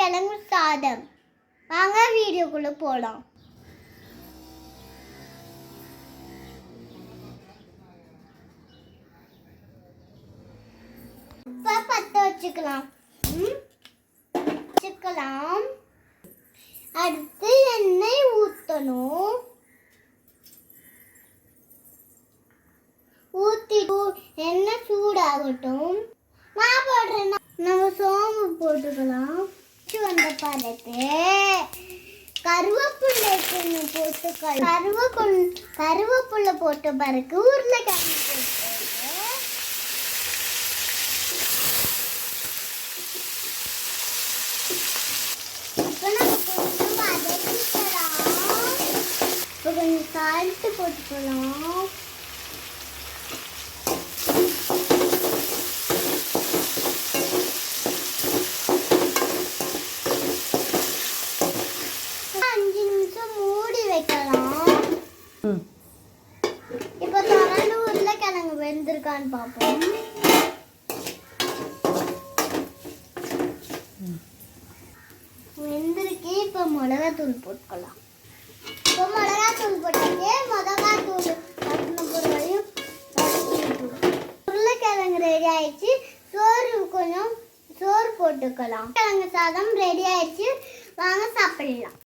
உருளைக்கிழங்கு சாதம். வாங்க வீடியோக்குள்ள போலாம். பத்த வச்சுக்கலாம். அடுத்து எண்ணெய் ஊற்றணும். ஊற்றிட்டு எண்ணெய் சூடாகட்டும். நான் போடுறேன். நம்ம சோம்பு போட்டுக்கலாம். வந்த பழத்து கருவேப்பிலை போட்ட பிறகு உருளைக்கிழங்கு போட்டு கொஞ்சம் சால்ட்டு போட்டுக்கலாம். இப்போ தொடர்ந்து உருளைக்கிழங்கு வெந்திருக்கான்னு பார்ப்போம். வெந்திருக்கு. இப்போ மிளகாத்தூள் போட்டுக்கலாம். இப்போ மிளகாத்தூள் போட்டாச்சு. மிளகாத்தூள் பொருளையும் உருளைக்கிழங்கு ரெடி ஆயிடுச்சு. சோறு போட்டுக்கலாம். கிழங்கு சாதம் ரெடி ஆயிடுச்சு. வாங்க சாப்பிடலாம்.